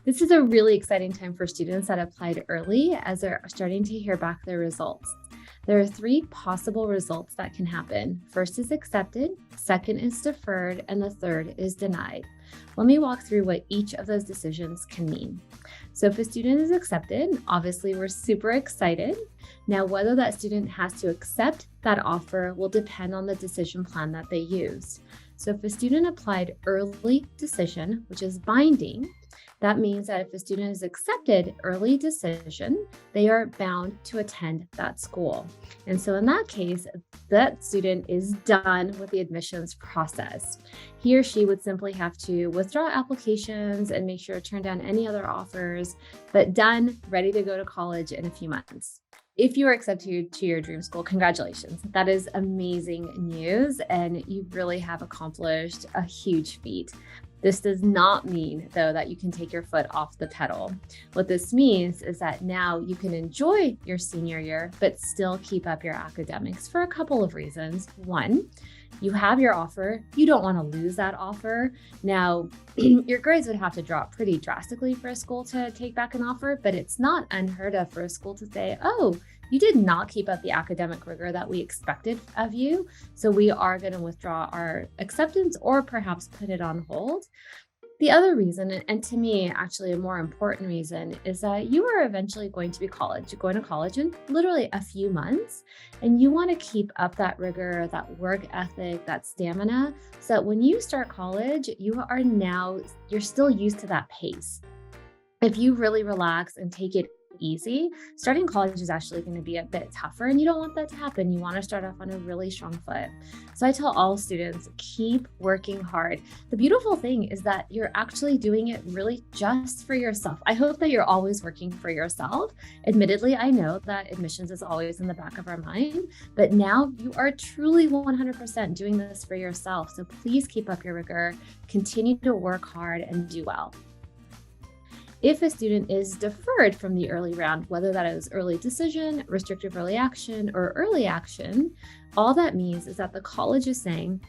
This is a really exciting time for students that applied early as they're starting to hear back their results. There are three possible results that can happen. First is accepted, second is deferred, and the third is denied. Let me walk through what each of those decisions can mean. So if a student is accepted, obviously we're super excited. Now, whether that student has to accept that offer will depend on the decision plan that they used. So if a student applied early decision, which is binding, that means that if a student is accepted early decision, they are bound to attend that school. And so in that case, that student is done with the admissions process. He or she would simply have to withdraw applications and make sure to turn down any other offers, but done, ready to go to college in a few months. If you are accepted to your dream school, congratulations. That is amazing news, and you really have accomplished a huge feat. This does not mean, though, that you can take your foot off the pedal. What this means is that now you can enjoy your senior year, but still keep up your academics for a couple of reasons. One, you have your offer. You don't want to lose that offer. Now, your grades would have to drop pretty drastically for a school to take back an offer, but it's not unheard of for a school to say, oh, you did not keep up the academic rigor that we expected of you, so we are going to withdraw our acceptance or perhaps put it on hold. The other reason, and to me, actually a more important reason, is that you are eventually going to be going to college in literally a few months, and you want to keep up that rigor, that work ethic, that stamina, so that when you start college, you're still used to that pace. If you really relax and take it easy, starting college is actually going to be a bit tougher, and you don't want that to happen. You want to start off on a really strong foot. So I tell all students, keep working hard. The beautiful thing is that you're actually doing it really just for yourself. I hope that you're always working for yourself. Admittedly, I know that admissions is always in the back of our mind, but now you are truly 100% doing this for yourself. So please keep up your rigor, continue to work hard, and do well. If a student is deferred from the early round, whether that is early decision, restrictive early action, or early action, all that means is that the college is saying,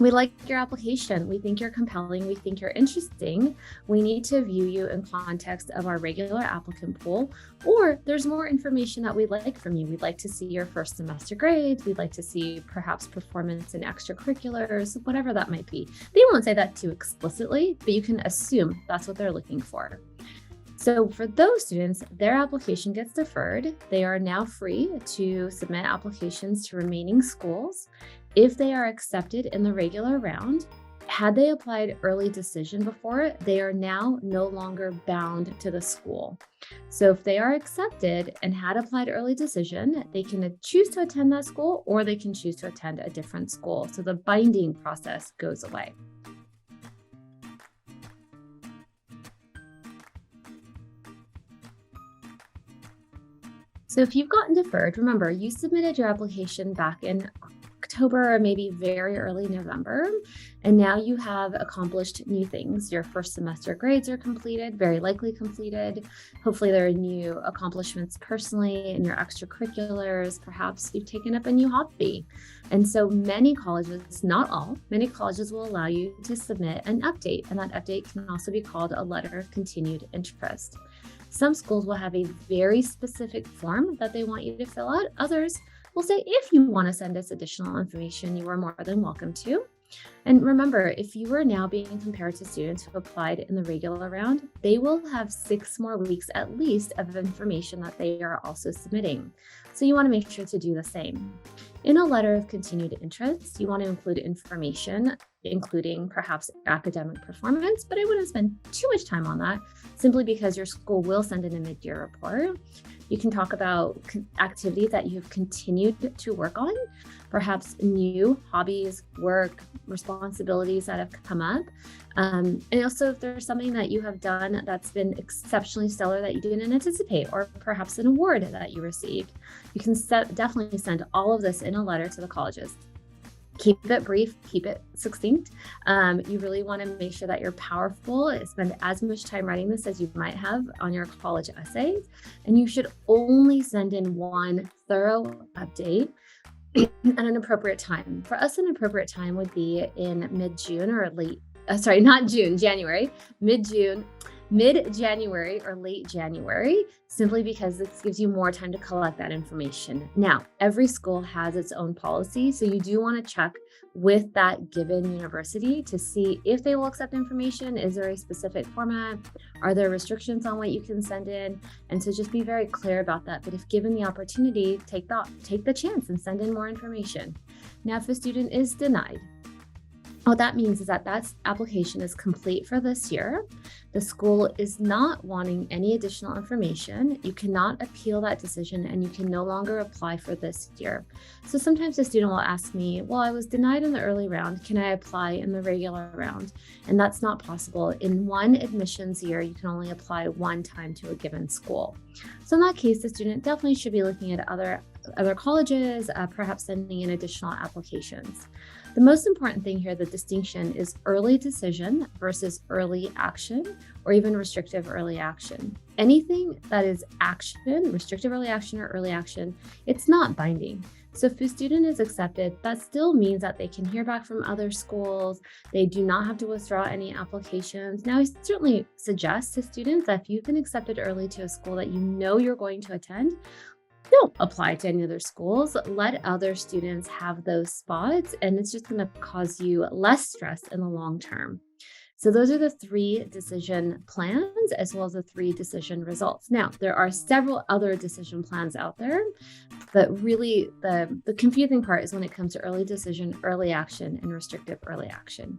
we like your application. We think you're compelling. We think you're interesting. We need to view you in context of our regular applicant pool, or there's more information that we'd like from you. We'd like to see your first semester grades. We'd like to see perhaps performance in extracurriculars, whatever that might be. They won't say that too explicitly, but you can assume that's what they're looking for. So for those students, their application gets deferred. They are now free to submit applications to remaining schools. If they are accepted in the regular round, had they applied early decision before, they are now no longer bound to the school. So if they are accepted and had applied early decision, they can choose to attend that school, or they can choose to attend a different school. So the binding process goes away. So if you've gotten deferred, remember, you submitted your application back in October or maybe very early November, and now you have accomplished new things. Your first semester grades are completed, very likely completed. Hopefully there are new accomplishments personally in your extracurriculars. Perhaps you've taken up a new hobby. And so many colleges, not all, many colleges will allow you to submit an update, and that update can also be called a letter of continued interest. Some schools will have a very specific form that they want you to fill out. Others will say, if you want to send us additional information, you are more than welcome to. And remember, if you are now being compared to students who applied in the regular round, they will have 6 more weeks at least of information that they are also submitting. So you want to make sure to do the same. In a letter of continued interest, you want to include information, including perhaps academic performance, but I wouldn't spend too much time on that simply because your school will send in a mid-year report. You can talk about activities that you've continued to work on, perhaps new hobbies, work, responsibilities that have come up. And also if there's something that you have done that's been exceptionally stellar that you didn't anticipate, or perhaps an award that you received, you can definitely send all of this in a letter to the colleges. Keep it brief, keep it succinct. You really want to make sure that you're powerful. Spend as much time writing this as you might have on your college essays. And you should only send in one thorough update at an appropriate time. For us, an appropriate time would be in mid-June or not June, January, mid-June. mid-January or late January, simply because this gives you more time to collect that information. Now, every school has its own policy, so you do want to check with that given university to see if they will accept information. Is there a specific format? Are there restrictions on what you can send in? And so just be very clear about that. But if given the opportunity, take the chance and send in more information. Now, if a student is denied, what that means is that application is complete for this year. The school is not wanting any additional information. You cannot appeal that decision and you can no longer apply for this year. So sometimes a student will ask me, well, I was denied in the early round. Can I apply in the regular round? And that's not possible. In one admissions year, you can only apply one time to a given school. So in that case, the student definitely should be looking at other colleges, perhaps sending in additional applications. The most important thing here, the distinction, is early decision versus early action, or even restrictive early action. Anything that is action, restrictive early action or early action, it's not binding. So if a student is accepted, that still means that they can hear back from other schools. They do not have to withdraw any applications. Now, I certainly suggest to students that if you've been accepted early to a school that you know you're going to attend, don't apply to any other schools. Let other students have those spots, and it's just going to cause you less stress in the long term. So those are the 3 decision plans as well as the 3 decision results. Now, there are several other decision plans out there, but really the confusing part is when it comes to early decision, early action, and restrictive early action.